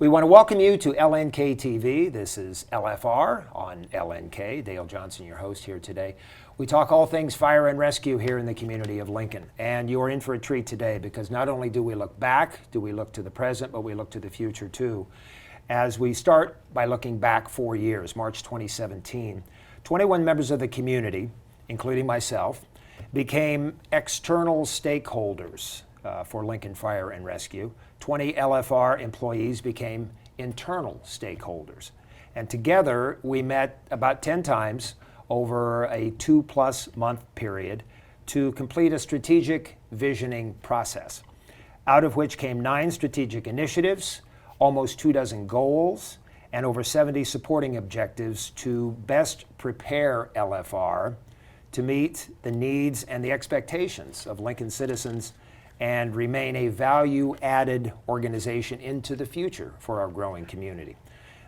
We want to welcome you to LNK TV. This is LFR on LNK. Dale Johnson, your host here today. We talk all things fire and rescue here in the community of Lincoln. And you're in for a treat today because not only do we look back, do we look to the present, but we look to the future too. As we start by looking back 4 years, March 2017, 21 members of the community, including myself, became external stakeholders for Lincoln Fire and Rescue. 20 LFR employees became internal stakeholders. And together we met about 10 times over a 2+ month period to complete a strategic visioning process, out of which came 9 strategic initiatives, almost 24 goals, and over 70 supporting objectives to best prepare LFR to meet the needs and the expectations of Lincoln citizens and remain a value-added organization into the future for our growing community.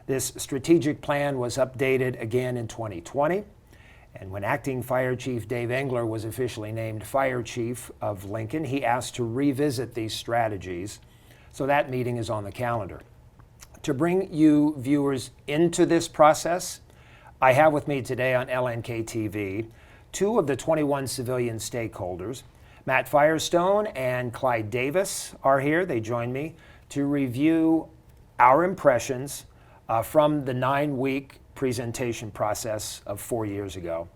This strategic plan was updated again in 2020, and when Acting Fire Chief Dave Engler was officially named Fire Chief of Lincoln, he asked to revisit these strategies, so that meeting is on the calendar. To bring you viewers into this process, I have with me today on LNK TV 2 of the 21 civilian stakeholders. Matt Firestone and Clyde Davis are here. They join me to review our impressions from the 9-week presentation process of 4 years ago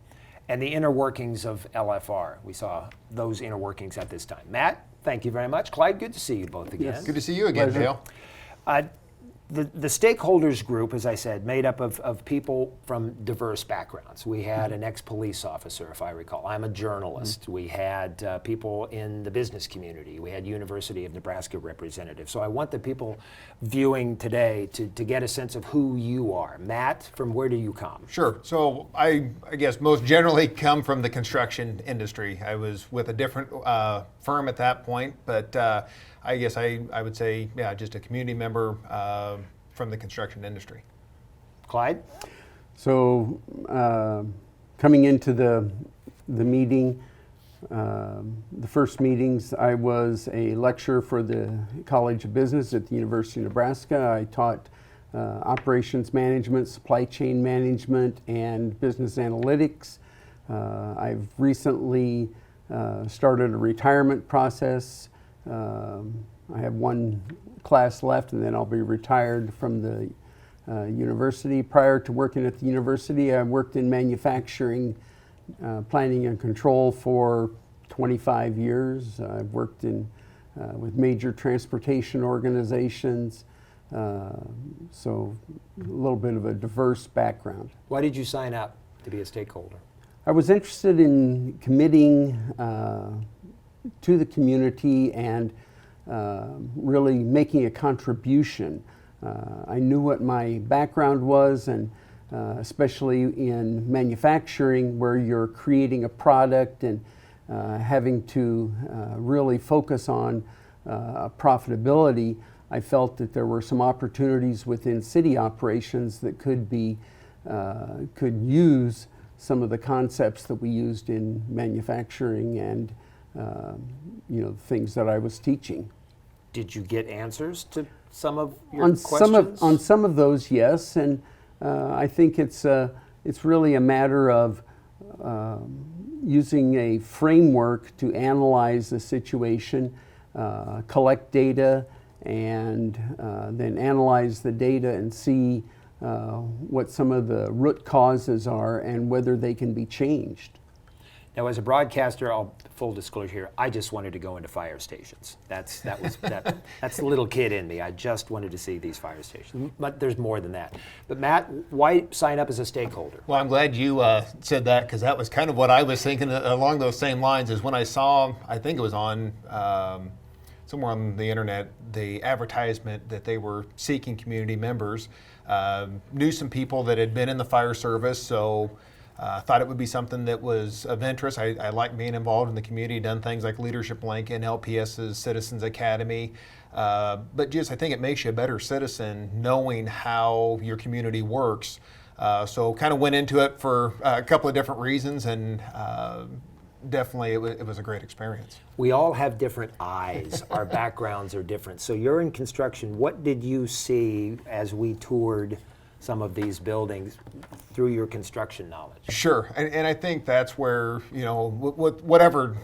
and the inner workings of LFR. We saw those inner workings at this time. Matt, thank you very much. Clyde, good to see you both again. Yes. Good to see you again, Dale. The stakeholders group, as I said, made up of people from diverse backgrounds. We had an ex-police officer, if I recall. I'm a journalist. We had people in the business community. We had University of Nebraska representatives. So I want the people viewing today to get a sense of who you are. Matt, from where do you come? Sure. So I guess most generally come from the construction industry. I was with a different firm at that point, but I guess I would say, yeah, just a community member from the construction industry. Clyde? So coming into the meeting, the first meetings, I was a lecturer for the College of Business at the University of Nebraska. I taught operations management, supply chain management, and business analytics. I've recently started a retirement process. I have one class left and then I'll be retired from the university. Prior to working at the university, I worked in manufacturing, planning and control for 25 years. I've worked with major transportation organizations, so a little bit of a diverse background. Why did you sign up to be a stakeholder? I was interested in committing to the community and really making a contribution. I knew what my background was, and especially in manufacturing, where you're creating a product and having to really focus on profitability, I felt that there were some opportunities within city operations that could use some of the concepts that we used in manufacturing and things that I was teaching. Did you get answers to some of your questions? On some of those, yes, and I think it's really a matter of using a framework to analyze the situation, collect data, and then analyze the data and see what some of the root causes are and whether they can be changed. Now, as a broadcaster, full disclosure here, I just wanted to go into fire stations. That's the little kid in me. I just wanted to see these fire stations. But there's more than that. But Matt, why sign up as a stakeholder? Well, I'm glad you said that, because that was kind of what I was thinking along those same lines. Is when I saw, I think it was on somewhere on the internet, the advertisement that they were seeking community members. Knew some people that had been in the fire service, so thought it would be something that was of interest. I like being involved in the community, done things like Leadership Lincoln, LPS's Citizens Academy. But just I think it makes you a better citizen knowing how your community works. So kind of went into it for a couple of different reasons, and definitely it was a great experience. We all have different eyes. Our backgrounds are different. So you're in construction. What did you see as we toured some of these buildings through your construction knowledge? Sure, and I think that's where, whatever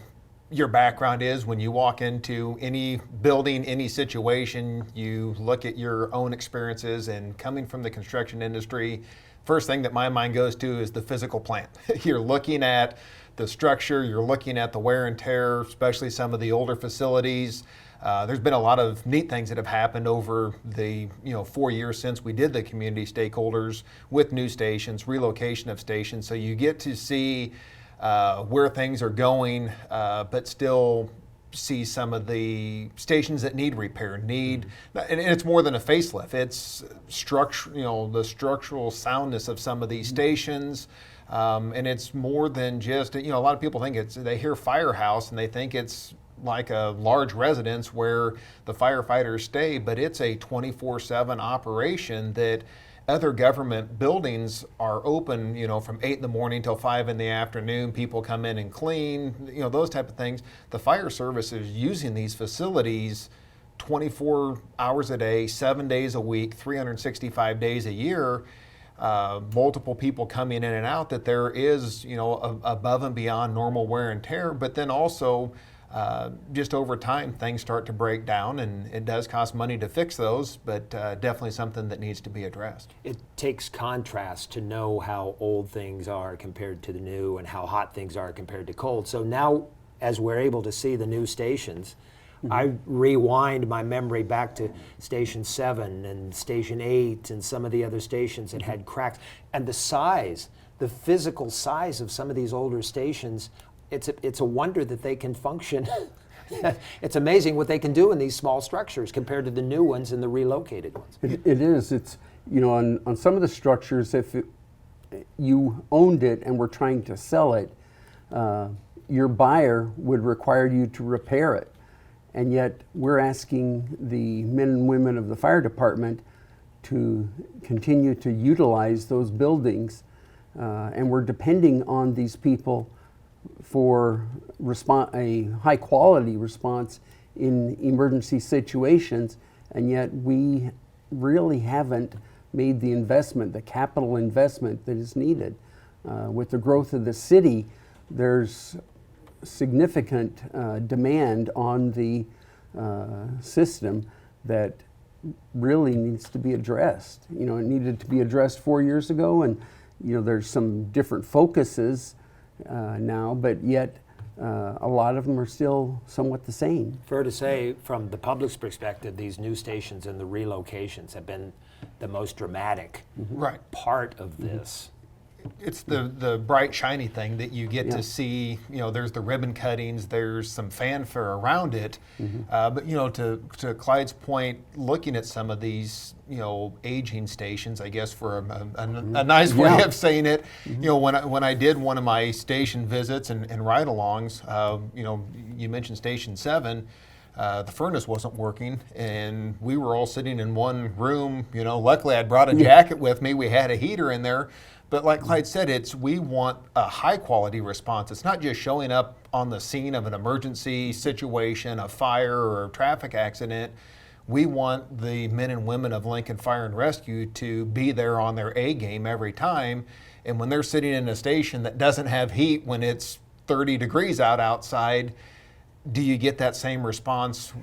your background is, when you walk into any building, any situation, you look at your own experiences, and coming from the construction industry, first thing that my mind goes to is the physical plant. You're looking at the structure, you're looking at the wear and tear, especially some of the older facilities. There's been a lot of neat things that have happened over the 4 years since we did the community stakeholders with new stations, relocation of stations. So you get to see where things are going, but still see some of the stations that need repair, and it's more than a facelift. It's structure, the structural soundness of some of these stations. And it's more than just, a lot of people think they hear firehouse and they think it's like a large residence where the firefighters stay, but it's a 24/7 operation that other government buildings are open, from 8 in the morning till 5 in the afternoon. People come in and clean, those type of things. The fire service is using these facilities 24 hours a day, 7 days a week, 365 days a year. Multiple people coming in and out, that there is, above and beyond normal wear and tear, but then also just over time things start to break down, and it does cost money to fix those, but definitely something that needs to be addressed. It takes contrast to know how old things are compared to the new, and how hot things are compared to cold. So now, as we're able to see the new stations, I rewind my memory back to Station 7 and Station 8 and some of the other stations that had cracks. And the physical size of some of these older stations, it's a wonder that they can function. It's amazing what they can do in these small structures compared to the new ones and the relocated ones. It is. It's, on some of the structures, if you owned it and were trying to sell it, your buyer would require you to repair it. And yet we're asking the men and women of the fire department to continue to utilize those buildings, and we're depending on these people for a high quality response in emergency situations, and yet we really haven't made the investment, the capital investment that is needed. With the growth of the city, there's significant demand on the system that really needs to be addressed. It needed to be addressed 4 years ago, and there's some different focuses now, but yet a lot of them are still somewhat the same. Fair to say, from the public's perspective, these new stations and the relocations have been the most dramatic part of this. It's the bright, shiny thing that you get to see. There's the ribbon cuttings, there's some fanfare around it. But to Clyde's point, looking at some of these, aging stations, I guess for a nice way of saying it. When I did one of my station visits and ride-alongs, you mentioned Station 7. The furnace wasn't working, and we were all sitting in one room. Luckily I'd brought a jacket with me. We had a heater in there. But like Clyde said, we want a high quality response. It's not just showing up on the scene of an emergency situation, a fire or a traffic accident. We want the men and women of Lincoln Fire and Rescue to be there on their A game every time. And when they're sitting in a station that doesn't have heat when it's 30 degrees outside, do you get that same response,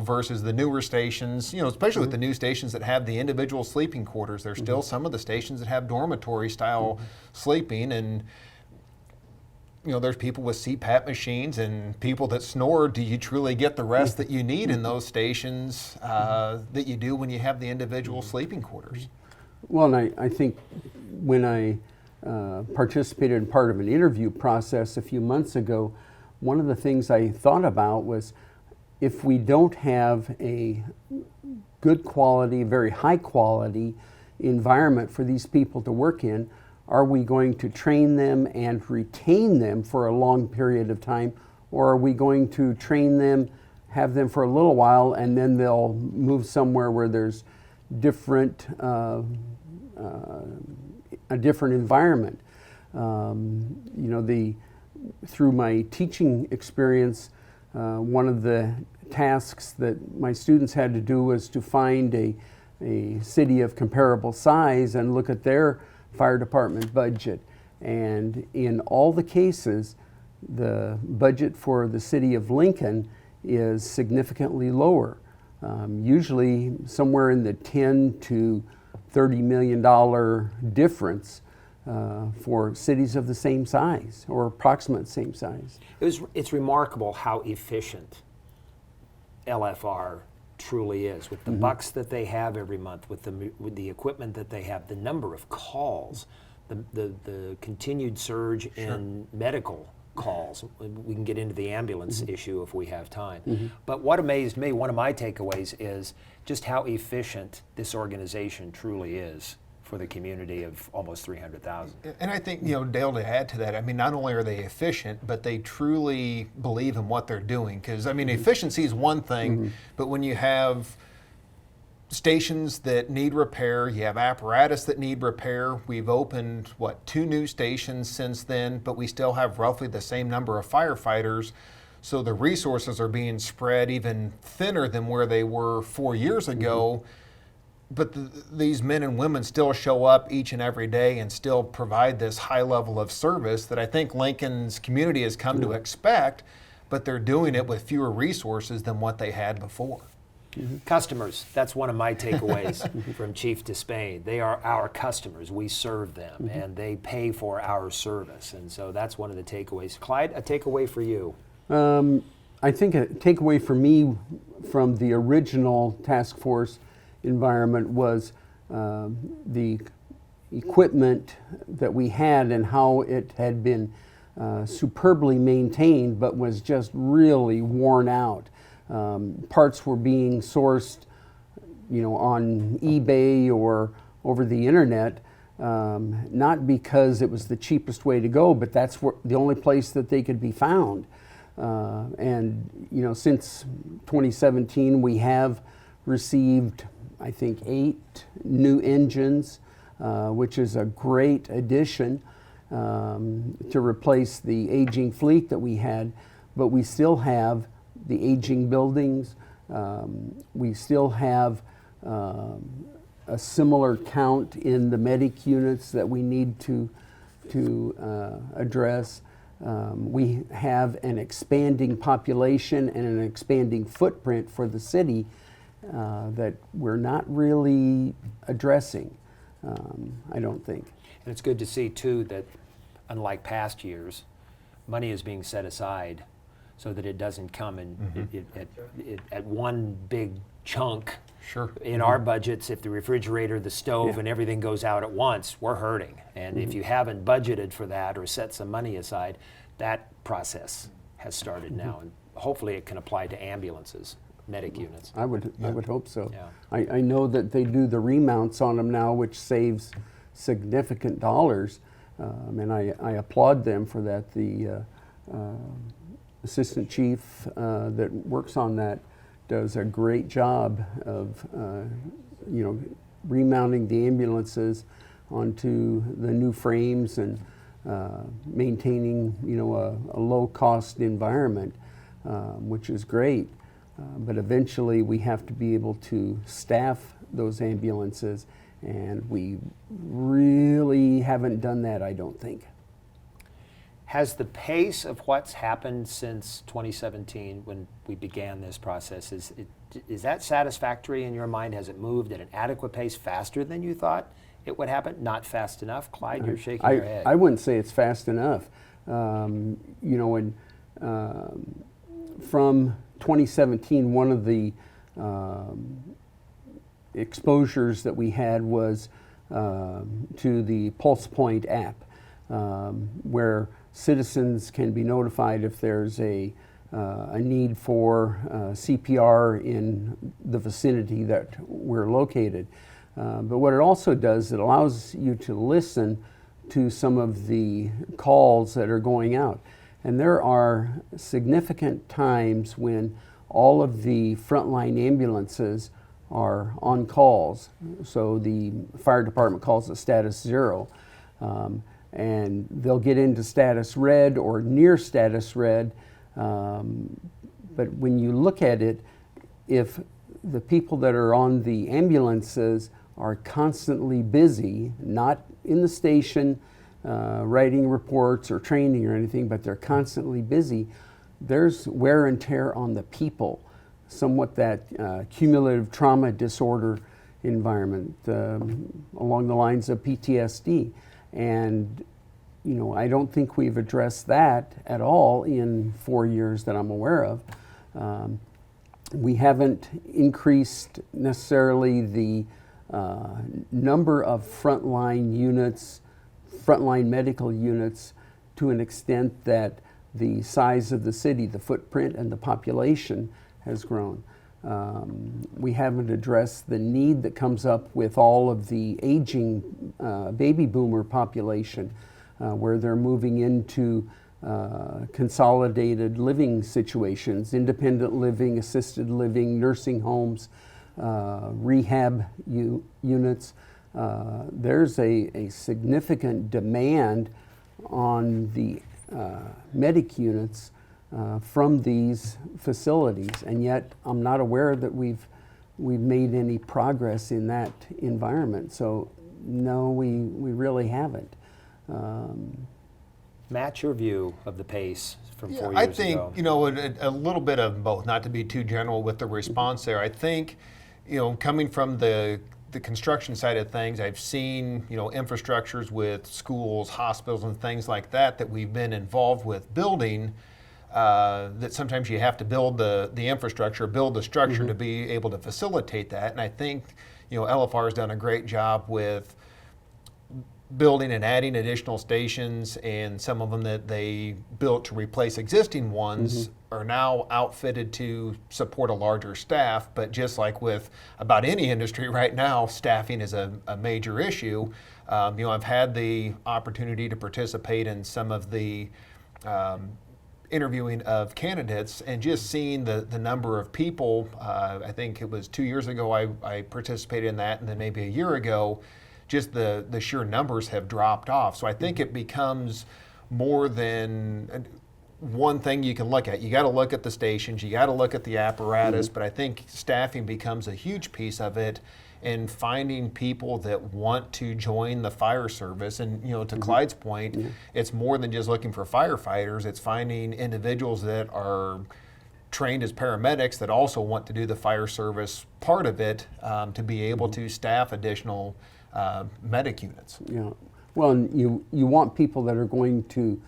versus the newer stations, especially with the new stations that have the individual sleeping quarters? There's still some of the stations that have dormitory style sleeping, and there's people with CPAP machines and people that snore. Do you truly get the rest that you need in those stations that you do when you have the individual sleeping quarters? Well, and I think when I participated in part of an interview process a few months ago, one of the things I thought about was, if we don't have a good quality, very high quality environment for these people to work in, are we going to train them and retain them for a long period of time, or are we going to train them, have them for a little while, and then they'll move somewhere where there's a different environment? through my teaching experience, one of the tasks that my students had to do was to find a city of comparable size and look at their fire department budget. And in all the cases, the budget for the city of Lincoln is significantly lower, usually somewhere in the $10 to $30 million difference for cities of the same size or approximate same size. It's remarkable how efficient LFR truly is with the bucks that they have every month, with the equipment that they have, the number of calls, the continued surge in medical calls. We can get into the ambulance issue if we have time. But what amazed me, one of my takeaways, is just how efficient this organization truly is for the community of almost 300,000. And I think, Dale, to add to that, I mean, not only are they efficient, but they truly believe in what they're doing. Because, I mean, efficiency is one thing, but when you have stations that need repair, you have apparatus that need repair. We've opened, 2 new stations since then, but we still have roughly the same number of firefighters. So the resources are being spread even thinner than where they were 4 years ago. But these men and women still show up each and every day and still provide this high level of service that I think Lincoln's community has come to expect, but they're doing it with fewer resources than what they had before. Customers, that's one of my takeaways from Chief Despain. They are our customers. We serve them, and they pay for our service. And so that's one of the takeaways. Clyde, a takeaway for you? I think a takeaway for me from the original task force environment was the equipment that we had and how it had been superbly maintained, but was just really worn out. Parts were being sourced, on eBay or over the internet, not because it was the cheapest way to go, but that's the only place that they could be found. And since 2017, we have received, I think, 8 new engines, which is a great addition to replace the aging fleet that we had, but we still have the aging buildings. We still have a similar count in the medic units that we need to address. We have an expanding population and an expanding footprint for the city that we're not really addressing, I don't think. And it's good to see, too, that unlike past years, money is being set aside so that it doesn't come in at one big chunk. Sure. In our budgets, if the refrigerator, the stove, and everything goes out at once, we're hurting. And if you haven't budgeted for that or set some money aside, that process has started now. And hopefully it can apply to ambulances, medic units. I would hope so. Yeah. I know that they do the remounts on them now, which saves significant dollars, and I applaud them for that. The assistant chief that works on that does a great job of remounting the ambulances onto the new frames and maintaining a low cost environment, which is great. But eventually we have to be able to staff those ambulances, and we really haven't done that, I don't think. Has the pace of what's happened since 2017 when we began this process, is that satisfactory in your mind? Has it moved at an adequate pace, faster than you thought it would happen? Not fast enough? Clyde, you're shaking your head. I wouldn't say it's fast enough. From 2017, one of the exposures that we had was to the Pulse Point app, where citizens can be notified if there's a need for CPR in the vicinity that we're located. But what it also does, it allows you to listen to some of the calls that are going out. And there are significant times when all of the frontline ambulances are on calls. So the fire department calls it status 0. and they'll get into status red or near status red. But when you look at it, if the people that are on the ambulances are constantly busy, not in the station writing reports or training or anything, but they're constantly busy, there's wear and tear on the people, somewhat that cumulative trauma disorder environment along the lines of PTSD. And you know, I don't think we've addressed that at all in 4 years that I'm aware of. We haven't increased necessarily the number of frontline units, frontline medical units, to an extent that the size of the city, the footprint and the population has grown. We haven't addressed the need that comes up with all of the aging baby boomer population, where they're moving into consolidated living situations, independent living, assisted living, nursing homes, rehab units. There's a significant demand on the medic units from these facilities, and yet I'm not aware that we've made any progress in that environment. So no, we really haven't. Matt, your view of the pace from 4 years I think, ago? you know, a little bit of both, not to be too general with the response there. I think, you know, coming from the construction side of things, I've seen, you know, infrastructures with schools, hospitals, and things like that that we've been involved with building, that sometimes you have to build the infrastructure, build the structure to be able to facilitate that. And I think, you know, LFR has done a great job with building and adding additional stations, and some of them that they built to replace existing ones are now outfitted to support a larger staff. But just like with about any industry right now, staffing is a major issue. You know, I've had the opportunity to participate in some of the interviewing of candidates, and just seeing the number of people. I think it was 2 years ago I participated in that, and then maybe a year ago, just the sheer numbers have dropped off. So I think it becomes more than one thing you can look at. You got to look at the stations, you got to look at the apparatus, but I think staffing becomes a huge piece of it, and finding people that want to join the fire service. And, you know, to Clyde's point, it's more than just looking for firefighters. It's finding individuals that are trained as paramedics that also want to do the fire service part of it, to be able to staff additional medic units. Yeah. Well, and you want people that are going to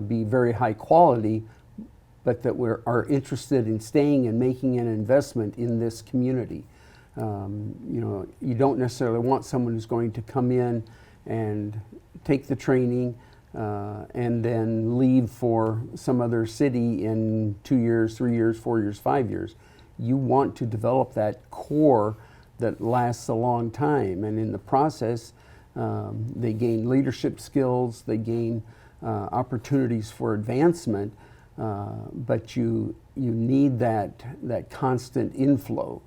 be very high quality, but that are interested in staying and making an investment in this community. You know, you don't necessarily want someone who's going to come in and take the training and then leave for some other city in 2 years, 3 years, 4 years, 5 years. You want to develop that core that lasts a long time, and in the process, they gain leadership skills, they gain opportunities for advancement, but you need that constant inflow.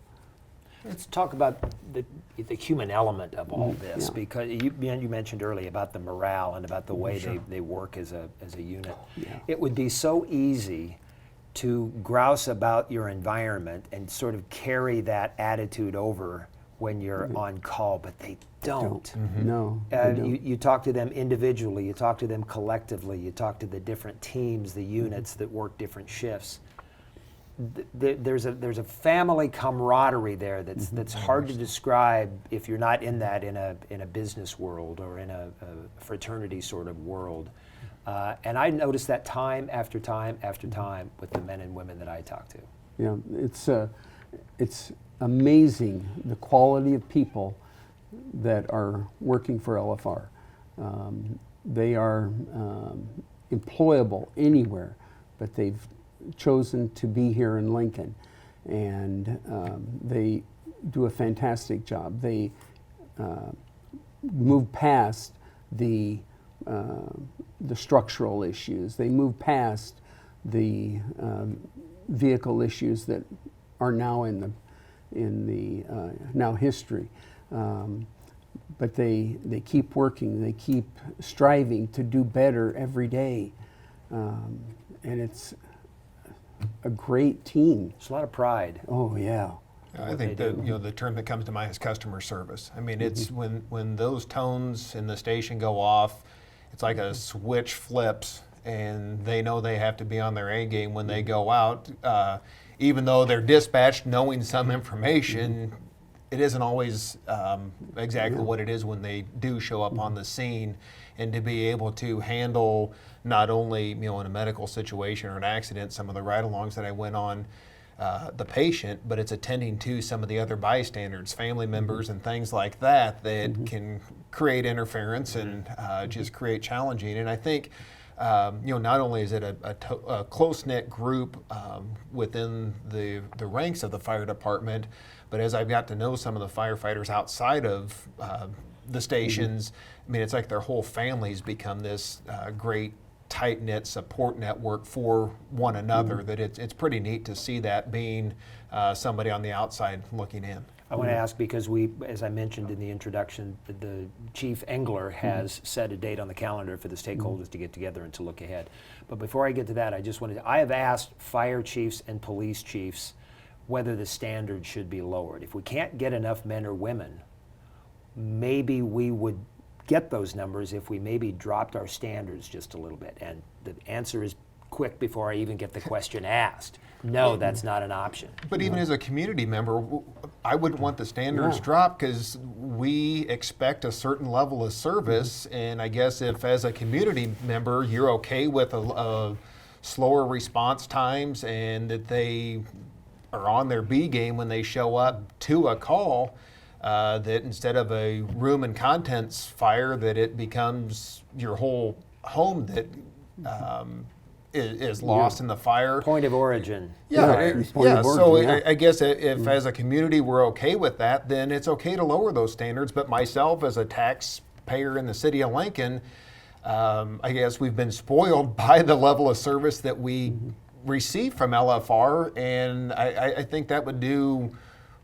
Let's talk about the human element of all this, Yeah. because you mentioned earlier about the morale and about the way they work as a unit. Yeah. It would be so easy to grouse about your environment and sort of carry that attitude over when you're on call, but they don't. No. they don't. You talk to them individually, you talk to them collectively, you talk to the different teams, the units that work different shifts. There's a family camaraderie there that's hard to describe if you're not in that in a business world or in a fraternity sort of world. And I noticed that time after time after time with the men and women that I talk to. Yeah, it's amazing the quality of people that are working for LFR. They are employable anywhere, but they've chosen to be here in Lincoln, and they do a fantastic job. They move past the structural issues. They move past the vehicle issues that are now in the now history. but they keep working, they keep striving to do better every day. And it's a great team. It's a lot of pride. Oh, yeah. I think they the term that comes to mind is customer service. I mean, it's when those tones in the station go off, it's like a switch flips, and they know they have to be on their A game when they go out. Even though they're dispatched knowing some information, it isn't always exactly what it is when they do show up on the scene. And to be able to handle not only in a medical situation or an accident, some of the ride-alongs that I went on, the patient, but it's attending to some of the other bystanders, family members, and things like that can create interference and just create challenging. And I think not only is it a close-knit group within the ranks of the fire department, but as I've got to know some of the firefighters outside of the stations, I mean, it's like their whole families become this great tight-knit support network for one another, that it's pretty neat to see that being somebody on the outside looking in. I want to ask because we, as I mentioned in the introduction, the Chief Engler has set a date on the calendar for the stakeholders to get together and to look ahead. But before I get to that, I have asked fire chiefs and police chiefs whether the standard should be lowered. If we can't get enough men or women, maybe we would get those numbers if we maybe dropped our standards just a little bit. And the answer is quick before I even get the question asked. No, that's not an option. But even as a community member, I wouldn't want the standards dropped because we expect a certain level of service. And I guess if as a community member you're okay with a slower response times and that they are on their B game when they show up to a call, that instead of a room and contents fire, that it becomes your whole home that is lost in the fire. Point of origin. I guess if as a community we're okay with that, then it's okay to lower those standards. But myself as a taxpayer in the city of Lincoln, I guess we've been spoiled by the level of service that we receive from LFR, and I think that would do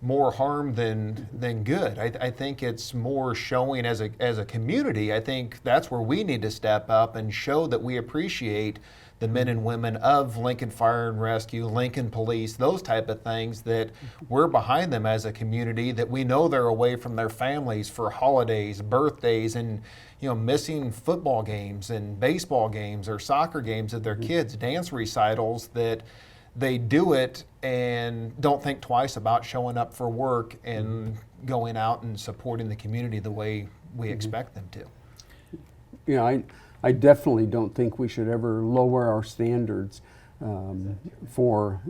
more harm than good. I think it's more showing as a community. I think that's where we need to step up and show that we appreciate the men and women of Lincoln Fire and Rescue, Lincoln Police, those type of things, that we're behind them as a community, that we know they're away from their families for holidays, birthdays, and missing football games and baseball games or soccer games of their kids, dance recitals, that they do it and don't think twice about showing up for work and going out and supporting the community the way we expect them to. I definitely don't think we should ever lower our standards for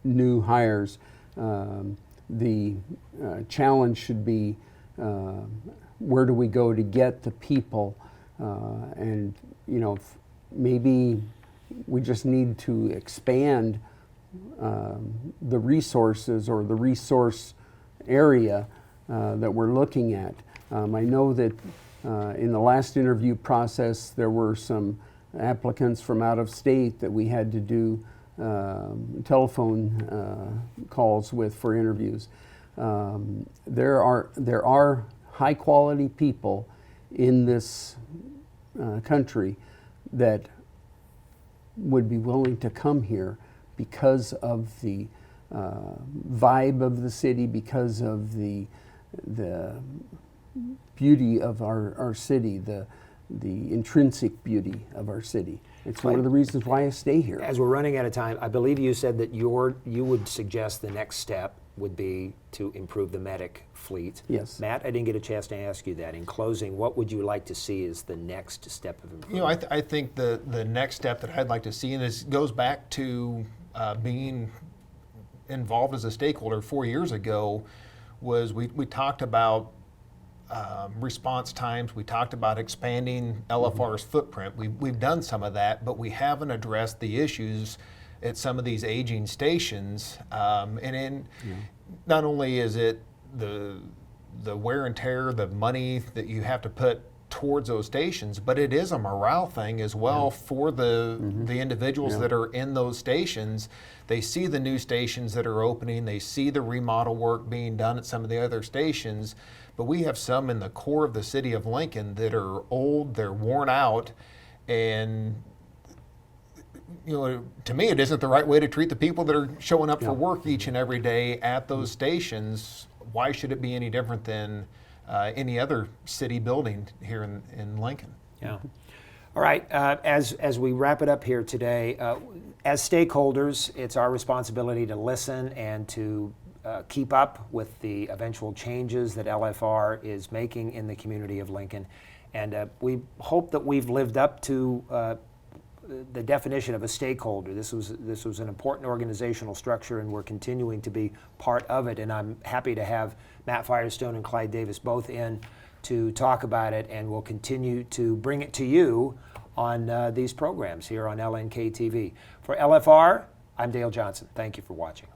new hires. The challenge should be where do we go to get the people, and maybe we just need to expand the resources or the resource area that we're looking at. I know that in the last interview process, there were some applicants from out of state that we had to do telephone calls with for interviews. There are high quality people in this country that would be willing to come here because of the vibe of the city, because of the beauty of our city, the intrinsic beauty of our city. It's one of the reasons why I stay here. As we're running out of time, I believe you said that you would suggest the next step would be to improve the medic fleet. Yes. Matt, I didn't get a chance to ask you that. In closing, what would you like to see as the next step of improvement? I think the next step that I'd like to see, and this goes back to being involved as a stakeholder 4 years ago, was we talked about response times. We talked about expanding LFR's footprint. We've done some of that, but we haven't addressed the issues at some of these aging stations. Not only is it the wear and tear, the money that you have to put towards those stations, but it is a morale thing as well for the individuals that are in those stations. They see the new stations that are opening, they see the remodel work being done at some of the other stations, but we have some in the core of the city of Lincoln that are old, they're worn out, and to me, it isn't the right way to treat the people that are showing up for work each and every day at those stations. Why should it be any different than any other city building here in Lincoln? Yeah. All right. As we wrap it up here today, as stakeholders, it's our responsibility to listen and to keep up with the eventual changes that LFR is making in the community of Lincoln. And we hope that we've lived up to the definition of a stakeholder. This was an important organizational structure, and we're continuing to be part of it. And I'm happy to have Matt Firestone and Clyde Davis both in to talk about it, and we'll continue to bring it to you on these programs here on LNK TV. For LFR, I'm Dale Johnson. Thank you for watching.